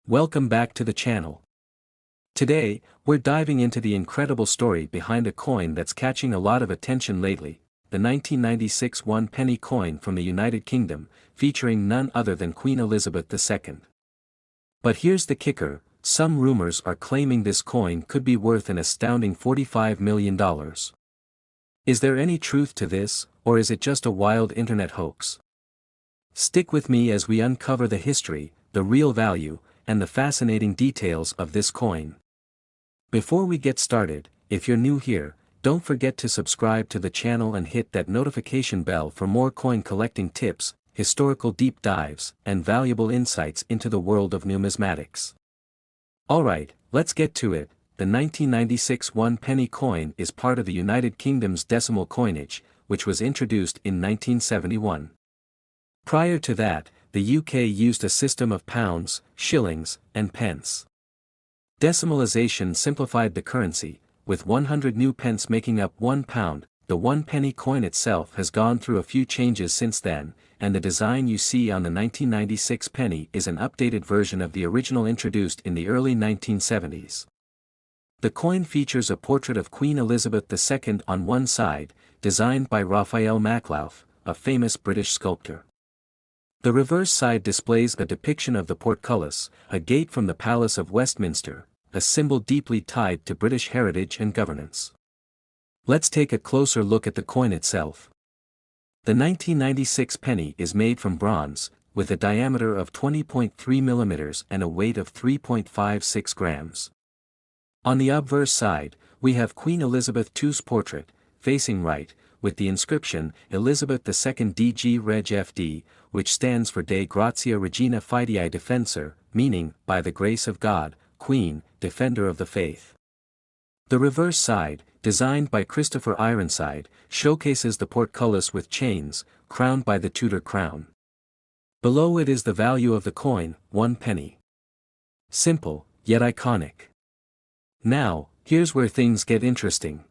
Welcome back to the channel. Today, we're diving into the incredible story behind a coin that's catching a lot of attention lately, the 1996 one-penny coin from the United Kingdom, featuring none other than Queen Elizabeth II. But here's the kicker, some rumors are claiming this coin could be worth an astounding $45 million. Is there any truth to this, or is it just a wild internet hoax? Stick with me as we uncover the history, the real value, and the fascinating details of this coin. Before we get started, if you're new here, don't forget to subscribe to the channel and hit that notification bell for more coin collecting tips, historical deep dives, and valuable insights into the world of numismatics. Alright, let's get to it. The 1996 one-penny coin is part of the United Kingdom's decimal coinage, which was introduced in 1971. Prior to that, the UK used a system of pounds, shillings, and pence. Decimalisation simplified the currency, with 100 new pence making up £1. The one-penny coin itself has gone through a few changes since then, and the design you see on the 1996 penny is an updated version of the original introduced in the early 1970s. The coin features a portrait of Queen Elizabeth II on one side, designed by Raphael Maklauf, a famous British sculptor. The reverse side displays a depiction of the portcullis, a gate from the Palace of Westminster, a symbol deeply tied to British heritage and governance. Let's take a closer look at the coin itself. The 1996 penny is made from bronze, with a diameter of 20.3 mm and a weight of 3.56 grams. On the obverse side, we have Queen Elizabeth II's portrait, facing right, with the inscription, Elizabeth II DG Reg FD, which stands for De Gratia Regina Fidei Defensor, meaning, by the grace of God, Queen, Defender of the Faith. The reverse side, designed by Christopher Ironside, showcases the portcullis with chains, crowned by the Tudor crown. Below it is the value of the coin, 1 penny. Simple, yet iconic. Now, here's where things get interesting.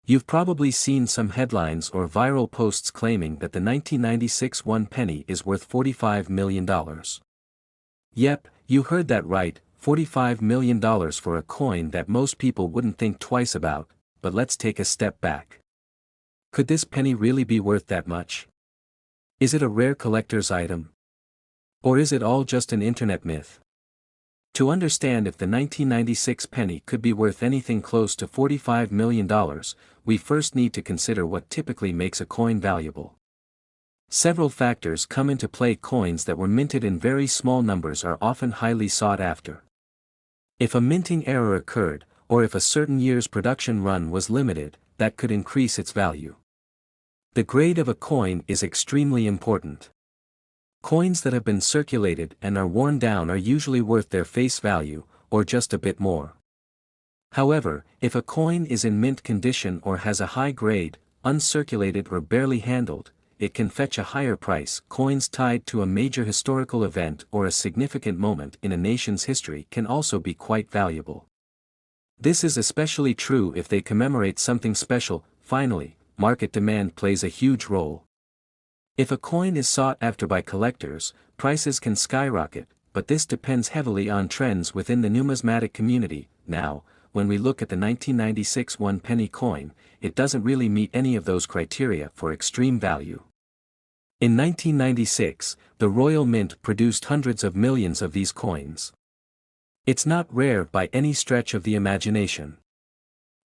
You've probably seen some headlines or viral posts claiming that the 1996 one penny is worth $45 million. Yep, you heard that right, $45 million for a coin that most people wouldn't think twice about, but let's take a step back. Could this penny really be worth that much? Is it a rare collector's item? Or is it all just an internet myth? To understand if the 1996 penny could be worth anything close to $45 million, we first need to consider what typically makes a coin valuable. Several factors come into play. Coins that were minted in very small numbers are often highly sought after. If a minting error occurred, or if a certain year's production run was limited, that could increase its value. The grade of a coin is extremely important. Coins that have been circulated and are worn down are usually worth their face value, or just a bit more. However, if a coin is in mint condition or has a high grade, uncirculated or barely handled, it can fetch a higher price. Coins tied to a major historical event or a significant moment in a nation's history can also be quite valuable. This is especially true if they commemorate something special. Finally, market demand plays a huge role. If a coin is sought after by collectors, prices can skyrocket, but this depends heavily on trends within the numismatic community. Now, when we look at the 1996 one-penny coin, it doesn't really meet any of those criteria for extreme value. In 1996, the Royal Mint produced hundreds of millions of these coins. It's not rare by any stretch of the imagination.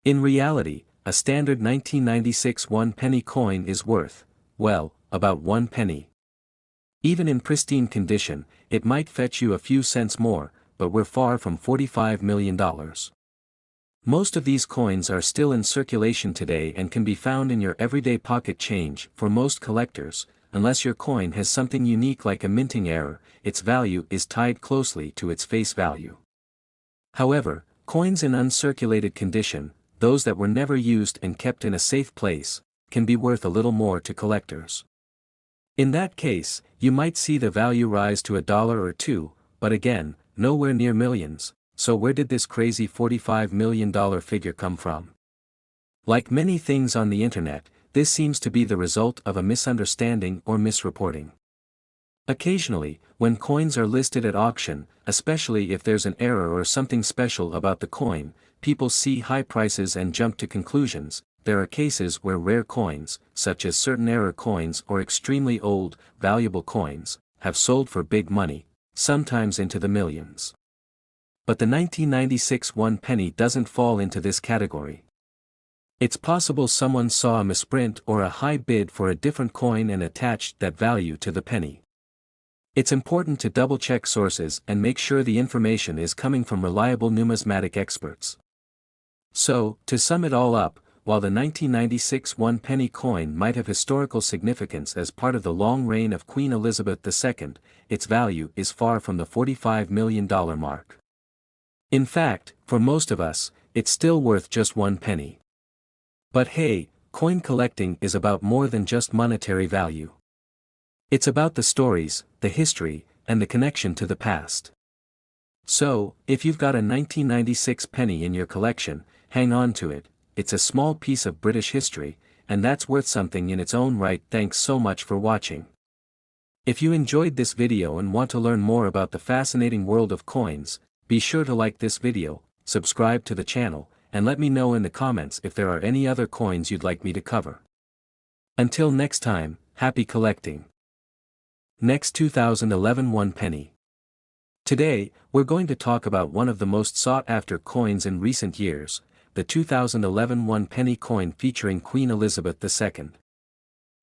In reality, a standard 1996 one-penny coin is worth, well, about 1 penny. Even in pristine condition, it might fetch you a few cents more, but we're far from $45 million. Most of these coins are still in circulation today and can be found in your everyday pocket change. For most collectors, unless your coin has something unique like a minting error, its value is tied closely to its face value. However, coins in uncirculated condition, those that were never used and kept in a safe place, can be worth a little more to collectors. In that case, you might see the value rise to $1 or $2, but again, nowhere near millions. So where did this crazy $45 million figure come from? Like many things on the internet, this seems to be the result of a misunderstanding or misreporting. Occasionally, when coins are listed at auction, especially if there's an error or something special about the coin, people see high prices and jump to conclusions. There are cases where rare coins, such as certain error coins or extremely old, valuable coins, have sold for big money, sometimes into the millions. But the 1996 one penny doesn't fall into this category. It's possible someone saw a misprint or a high bid for a different coin and attached that value to the penny. It's important to double-check sources and make sure the information is coming from reliable numismatic experts. So, to sum it all up, while the 1996 one penny coin might have historical significance as part of the long reign of Queen Elizabeth II, its value is far from the $45 million mark. In fact, for most of us, it's still worth just one penny. But hey, coin collecting is about more than just monetary value. It's about the stories, the history, and the connection to the past. So, if you've got a 1996 penny in your collection, hang on to it. It's a small piece of British history, and that's worth something in its own right. Thanks so much for watching. If you enjoyed this video and want to learn more about the fascinating world of coins, be sure to like this video, subscribe to the channel, and let me know in the comments if there are any other coins you'd like me to cover. Until next time, happy collecting. Next 2011 one penny. Today, we're going to talk about one of the most sought-after coins in recent years, the 2011 one penny coin featuring Queen Elizabeth II.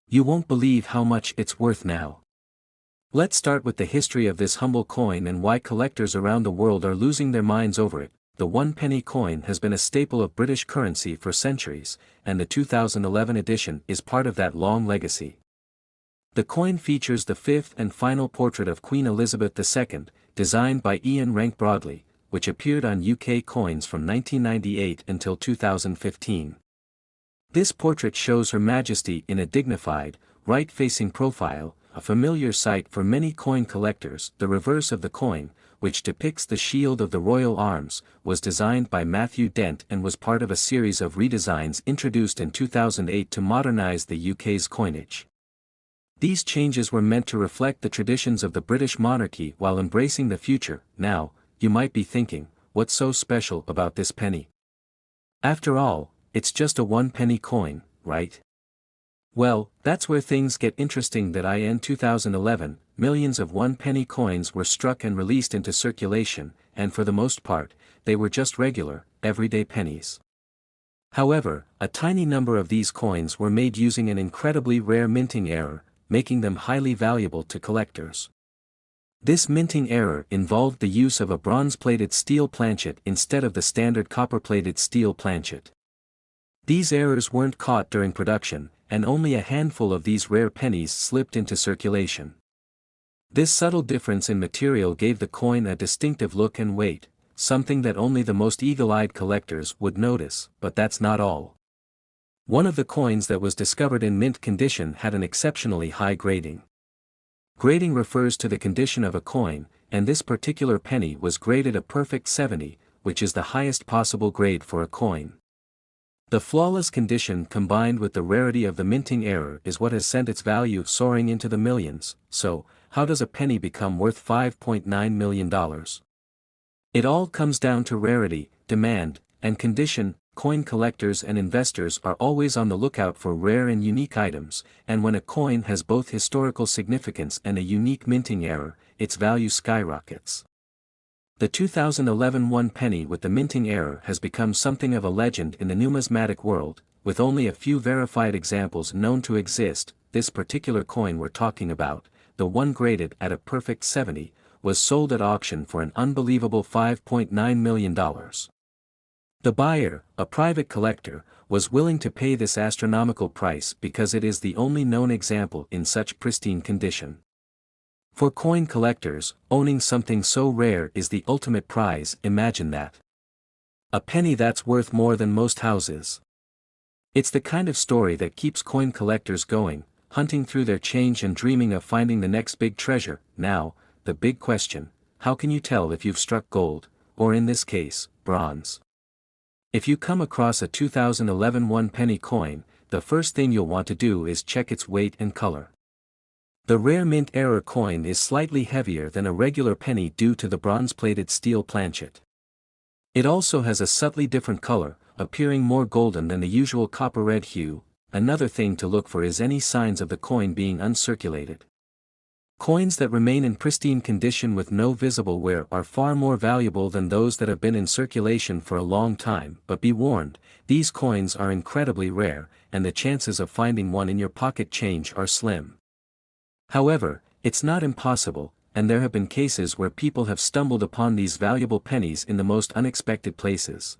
You won't believe how much it's worth now. Let's start with the history of this humble coin and why collectors around the world are losing their minds over it. The one penny coin has been a staple of British currency for centuries, and the 2011 edition is part of that long legacy. The coin features the fifth and final portrait of Queen Elizabeth II, designed by Ian Rank Broadley, which appeared on UK coins from 1998 until 2015. This portrait shows Her Majesty in a dignified, right-facing profile, a familiar sight for many coin collectors. The reverse of the coin, which depicts the shield of the royal arms, was designed by Matthew Dent and was part of a series of redesigns introduced in 2008 to modernize the UK's coinage. These changes were meant to reflect the traditions of the British monarchy while embracing the future. Now, you might be thinking, what's so special about this penny? After all, it's just a one penny coin, right? Well, that's where things get interesting. That in 2011, millions of one penny coins were struck and released into circulation, and for the most part, they were just regular, everyday pennies. However, a tiny number of these coins were made using an incredibly rare minting error, making them highly valuable to collectors. This minting error involved the use of a bronze-plated steel planchet instead of the standard copper-plated steel planchet. These errors weren't caught during production, and only a handful of these rare pennies slipped into circulation. This subtle difference in material gave the coin a distinctive look and weight, something that only the most eagle-eyed collectors would notice. But that's not all. One of the coins that was discovered in mint condition had an exceptionally high grading. Grading refers to the condition of a coin, and this particular penny was graded a perfect 70, which is the highest possible grade for a coin. The flawless condition combined with the rarity of the minting error is what has sent its value soaring into the millions. So, how does a penny become worth $5.9 million? It all comes down to rarity, demand, and condition. Coin collectors and investors are always on the lookout for rare and unique items, and when a coin has both historical significance and a unique minting error, its value skyrockets. The 2011 one penny with the minting error has become something of a legend in the numismatic world, with only a few verified examples known to exist. This particular coin we're talking about, the one graded at a perfect 70, was sold at auction for an unbelievable $5.9 million. The buyer, a private collector, was willing to pay this astronomical price because it is the only known example in such pristine condition. For coin collectors, owning something so rare is the ultimate prize. Imagine that. A penny that's worth more than most houses. It's the kind of story that keeps coin collectors going, hunting through their change and dreaming of finding the next big treasure. Now, the big question, how can you tell if you've struck gold, or in this case, bronze? If you come across a 2011 one penny coin, the first thing you'll want to do is check its weight and color. The rare mint error coin is slightly heavier than a regular penny due to the bronze-plated steel planchet. It also has a subtly different color, appearing more golden than the usual copper-red hue. Another thing to look for is any signs of the coin being uncirculated. Coins that remain in pristine condition with no visible wear are far more valuable than those that have been in circulation for a long time, but be warned, these coins are incredibly rare, and the chances of finding one in your pocket change are slim. However, it's not impossible, and there have been cases where people have stumbled upon these valuable pennies in the most unexpected places.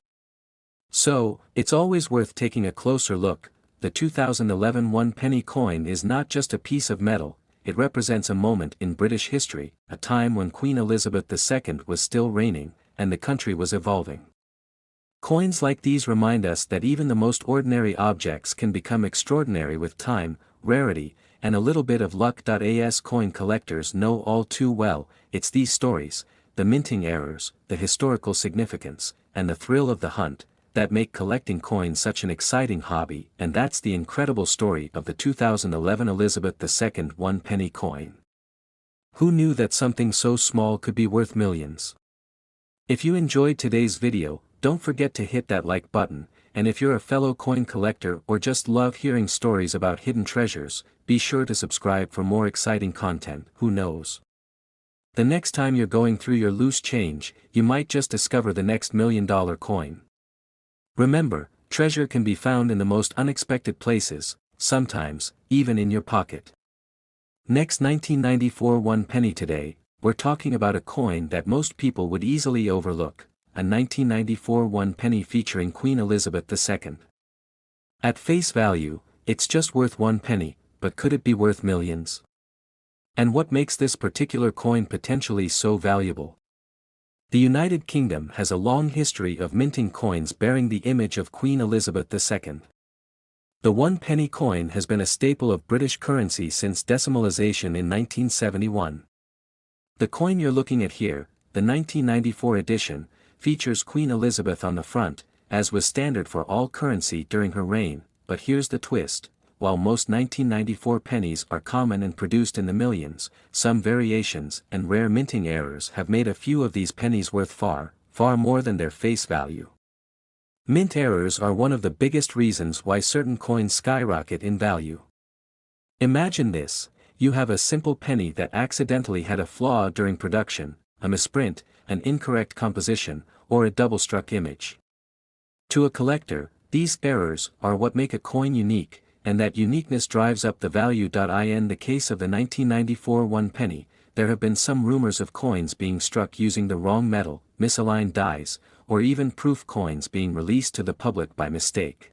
So, it's always worth taking a closer look. The 2011 one penny coin is not just a piece of metal, it represents a moment in British history, a time when Queen Elizabeth II was still reigning, and the country was evolving. Coins like these remind us that even the most ordinary objects can become extraordinary with time, rarity, and a little bit of luck. As coin collectors know all too well, it's these stories, the minting errors, the historical significance, and the thrill of the hunt, that make collecting coins such an exciting hobby, and that's the incredible story of the 2011 Elizabeth II one penny coin. Who knew that something so small could be worth millions? If you enjoyed today's video, don't forget to hit that like button, and if you're a fellow coin collector or just love hearing stories about hidden treasures, be sure to subscribe for more exciting content. Who knows? The next time you're going through your loose change, you might just discover the next $1 million coin. Remember, treasure can be found in the most unexpected places, sometimes, even in your pocket. Next, 1994 one penny. Today, we're talking about a coin that most people would easily overlook, a 1994 one penny featuring Queen Elizabeth II. At face value, it's just worth 1 penny, but could it be worth millions? And what makes this particular coin potentially so valuable? The United Kingdom has a long history of minting coins bearing the image of Queen Elizabeth II. The one penny coin has been a staple of British currency since decimalisation in 1971. The coin you're looking at here, the 1994 edition, features Queen Elizabeth on the front, as was standard for all currency during her reign, but here's the twist. While most 1994 pennies are common and produced in the millions, some variations and rare minting errors have made a few of these pennies worth far, far more than their face value. Mint errors are one of the biggest reasons why certain coins skyrocket in value. Imagine this: you have a simple penny that accidentally had a flaw during production, a misprint, an incorrect composition, or a double-struck image. To a collector, these errors are what make a coin unique, and that uniqueness drives up the value. In the case of the 1994 one penny, there have been some rumors of coins being struck using the wrong metal, misaligned dies, or even proof coins being released to the public by mistake.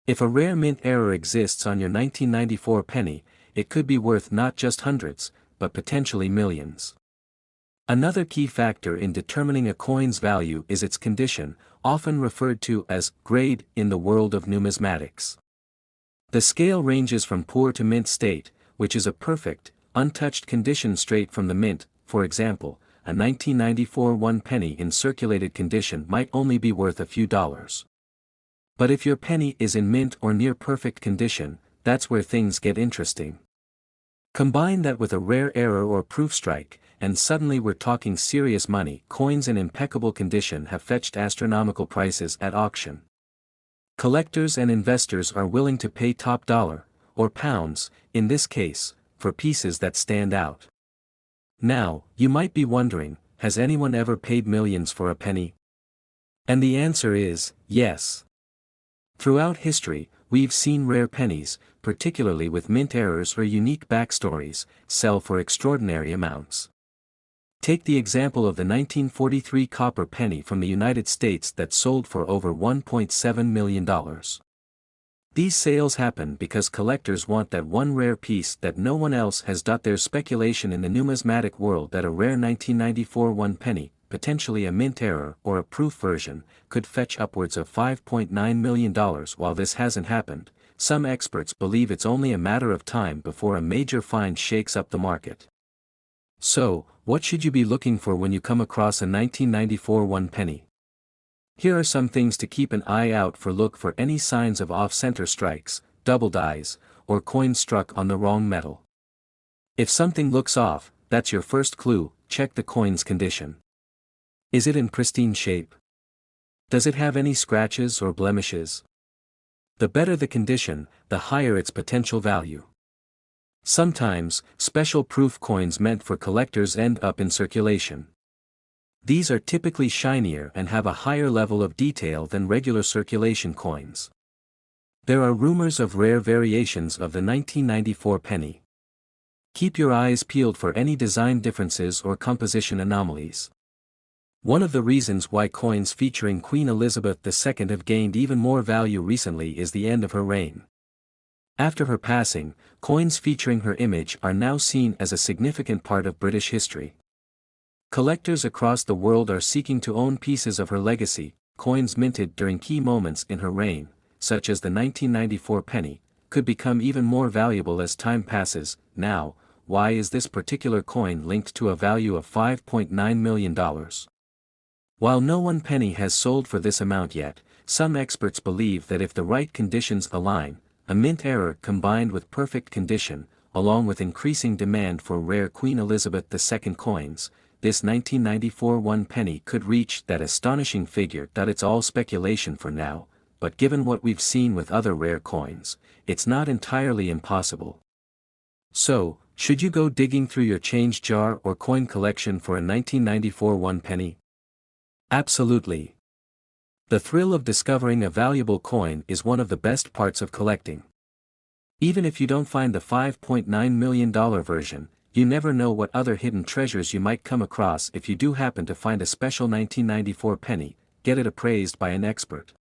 If a rare mint error exists on your 1994 penny, it could be worth not just hundreds, but potentially millions. Another key factor in determining a coin's value is its condition, often referred to as grade in the world of numismatics. The scale ranges from poor to mint state, which is a perfect, untouched condition straight from the mint. For example, a 1994 one penny in circulated condition might only be worth a few dollars. But if your penny is in mint or near perfect condition, that's where things get interesting. Combine that with a rare error or proof strike, and suddenly we're talking serious money. Coins in impeccable condition have fetched astronomical prices at auction. Collectors and investors are willing to pay top dollar, or pounds, in this case, for pieces that stand out. Now, you might be wondering, has anyone ever paid millions for a penny? And the answer is, yes. Throughout history, we've seen rare pennies, particularly with mint errors or unique backstories, sell for extraordinary amounts. Take the example of the 1943 copper penny from the United States that sold for over $1.7 million. These sales happen because collectors want that one rare piece that no one else has. There's speculation in the numismatic world that a rare 1994 one penny, potentially a mint error or a proof version, could fetch upwards of $5.9 million. While this hasn't happened, some experts believe it's only a matter of time before a major find shakes up the market. So, what should you be looking for when you come across a 1994 one penny? Here are some things to keep an eye out for. Look for any signs of off-center strikes, double dies, or coins struck on the wrong metal. If something looks off, that's your first clue. Check the coin's condition. Is it in pristine shape? Does it have any scratches or blemishes? The better the condition, the higher its potential value. Sometimes, special proof coins meant for collectors end up in circulation. These are typically shinier and have a higher level of detail than regular circulation coins. There are rumors of rare variations of the 1994 penny. Keep your eyes peeled for any design differences or composition anomalies. One of the reasons why coins featuring Queen Elizabeth II have gained even more value recently is the end of her reign. After her passing, coins featuring her image are now seen as a significant part of British history. Collectors across the world are seeking to own pieces of her legacy. Coins minted during key moments in her reign, such as the 1994 penny, could become even more valuable as time passes. Now, why is this particular coin linked to a value of $5.9 million? While no one penny has sold for this amount yet, some experts believe that if the right conditions align, a mint error combined with perfect condition, along with increasing demand for rare Queen Elizabeth II coins, this 1994 one penny could reach that astonishing figure. It's all speculation for now, but given what we've seen with other rare coins, it's not entirely impossible. So, should you go digging through your change jar or coin collection for a 1994 one penny? Absolutely. The thrill of discovering a valuable coin is one of the best parts of collecting. Even if you don't find the $5.9 million version, you never know what other hidden treasures you might come across. If you do happen to find a special 1994 penny, get it appraised by an expert.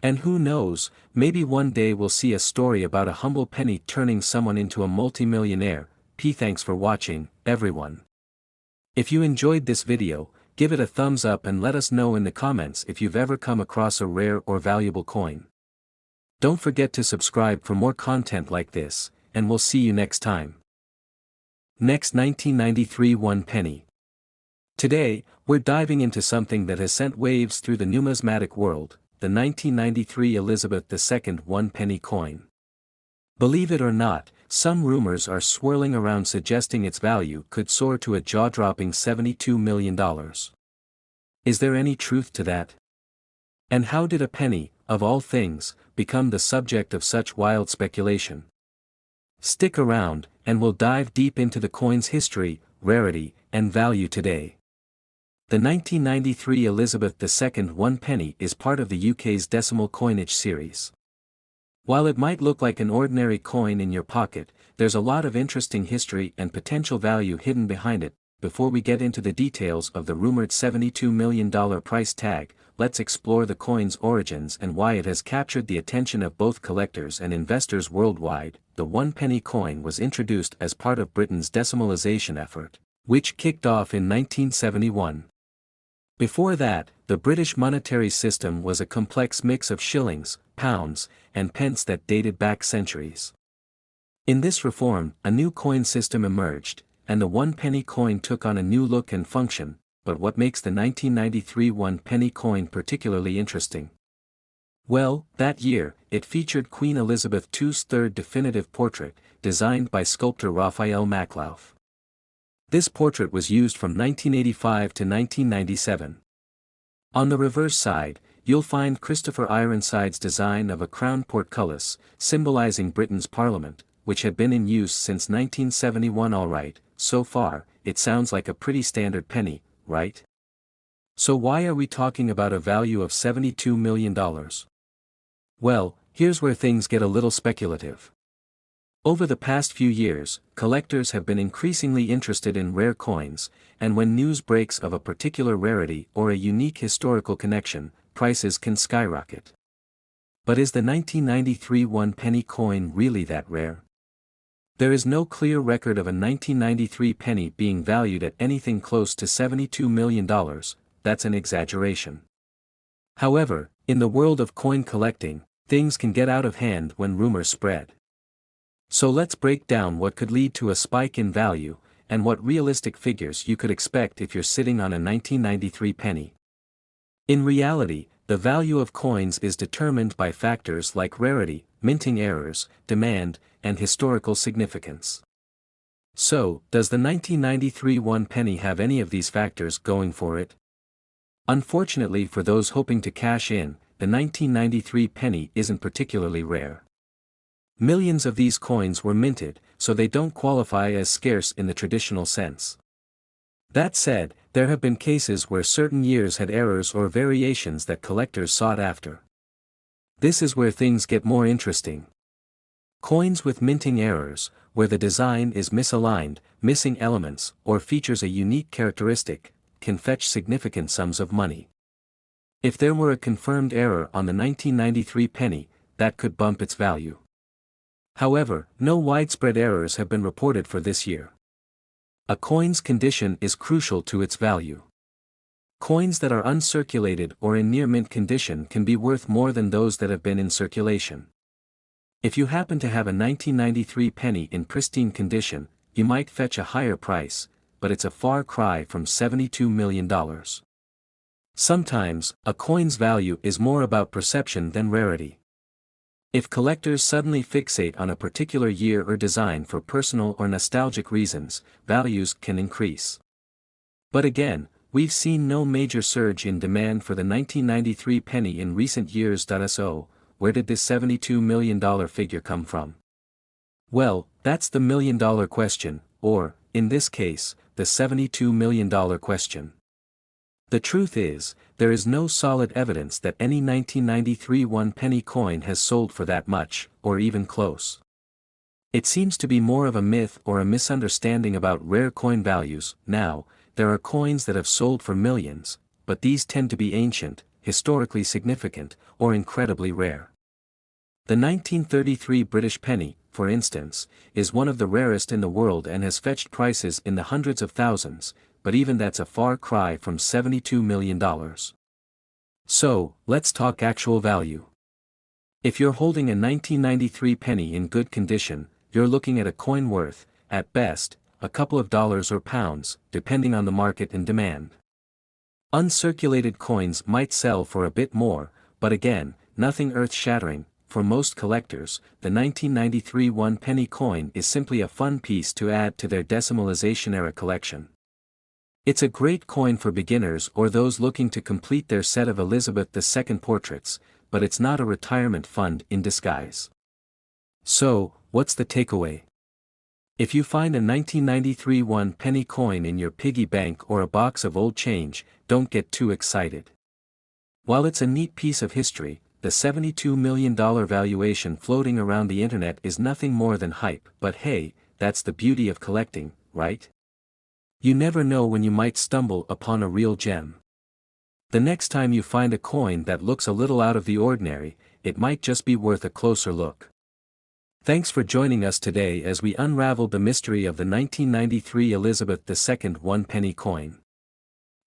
And who knows, maybe one day we'll see a story about a humble penny turning someone into a multi-millionaire. Thanks for watching, everyone. If you enjoyed this video, give it a thumbs up and let us know in the comments if you've ever come across a rare or valuable coin. Don't forget to subscribe for more content like this, and we'll see you next time. Next, 1993 one penny. Today, we're diving into something that has sent waves through the numismatic world, the 1993 Elizabeth II one penny coin. Believe it or not, some rumors are swirling around suggesting its value could soar to a jaw-dropping $72 million. Is there any truth to that? And how did a penny, of all things, become the subject of such wild speculation? Stick around, and we'll dive deep into the coin's history, rarity, and value today. The 1993 Elizabeth II one penny is part of the UK's decimal coinage series. While it might look like an ordinary coin in your pocket, there's a lot of interesting history and potential value hidden behind it. Before we get into the details of the rumored $72 million price tag, let's explore the coin's origins and why it has captured the attention of both collectors and investors worldwide. The one penny coin was introduced as part of Britain's decimalisation effort, which kicked off in 1971. Before that, the British monetary system was a complex mix of shillings, pounds, and pence that dated back centuries. In this reform, a new coin system emerged, and the one penny coin took on a new look and function. But what makes the 1993 one penny coin particularly interesting? Well, that year, it featured Queen Elizabeth II's third definitive portrait, designed by sculptor Raphael Maklauf. This portrait was used from 1985 to 1997. On the reverse side, you'll find Christopher Ironside's design of a crowned portcullis, symbolizing Britain's Parliament, which had been in use since 1971. Alright, so far, it sounds like a pretty standard penny, right? So why are we talking about a value of $72 million? Well, here's where things get a little speculative. Over the past few years, collectors have been increasingly interested in rare coins, and when news breaks of a particular rarity or a unique historical connection, prices can skyrocket. But is the 1993 one penny coin really that rare? There is no clear record of a 1993 penny being valued at anything close to $72 million. That's an exaggeration. However, in the world of coin collecting, things can get out of hand when rumors spread. So let's break down what could lead to a spike in value, and what realistic figures you could expect if you're sitting on a 1993 penny. In reality, the value of coins is determined by factors like rarity, minting errors, demand, and historical significance. So, does the 1993 one penny have any of these factors going for it? Unfortunately for those hoping to cash in, the 1993 penny isn't particularly rare. Millions of these coins were minted, so they don't qualify as scarce in the traditional sense. That said, there have been cases where certain years had errors or variations that collectors sought after. This is where things get more interesting. Coins with minting errors, where the design is misaligned, missing elements, or features a unique characteristic, can fetch significant sums of money. If there were a confirmed error on the 1993 penny, that could bump its value. However, no widespread errors have been reported for this year. A coin's condition is crucial to its value. Coins that are uncirculated or in near mint condition can be worth more than those that have been in circulation. If you happen to have a 1993 penny in pristine condition, you might fetch a higher price, but it's a far cry from $72 million. Sometimes, a coin's value is more about perception than rarity. If collectors suddenly fixate on a particular year or design for personal or nostalgic reasons, values can increase. But again, we've seen no major surge in demand for the 1993 penny in recent years. So, where did this $72 million figure come from? Well, that's the million-dollar question, or, in this case, the $72 million question. The truth is, there is no solid evidence that any 1993 one-penny coin has sold for that much, or even close. It seems to be more of a myth or a misunderstanding about rare coin values. Now, there are coins that have sold for millions, but these tend to be ancient, historically significant, or incredibly rare. The 1933 British penny, for instance, is one of the rarest in the world and has fetched prices in the hundreds of thousands, but even that's a far cry from $72 million. So, let's talk actual value. If you're holding a 1993 penny in good condition, you're looking at a coin worth, at best, a couple of dollars or pounds, depending on the market and demand. Uncirculated coins might sell for a bit more, but again, nothing earth-shattering. For most collectors, the 1993 one-penny coin is simply a fun piece to add to their decimalization-era collection. It's a great coin for beginners or those looking to complete their set of Elizabeth II portraits, but it's not a retirement fund in disguise. So, what's the takeaway? If you find a 1993 one-penny coin in your piggy bank or a box of old change, don't get too excited. While it's a neat piece of history, the $72 million valuation floating around the internet is nothing more than hype. But hey, that's the beauty of collecting, right? You never know when you might stumble upon a real gem. The next time you find a coin that looks a little out of the ordinary, it might just be worth a closer look. Thanks for joining us today as we unraveled the mystery of the 1993 Elizabeth II one-penny coin.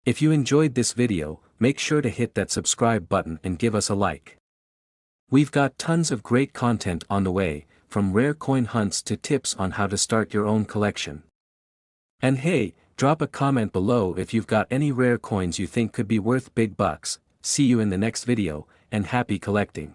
If you enjoyed this video, make sure to hit that subscribe button and give us a like. We've got tons of great content on the way, from rare coin hunts to tips on how to start your own collection. And hey, drop a comment below if you've got any rare coins you think could be worth big bucks. See you in the next video, and happy collecting.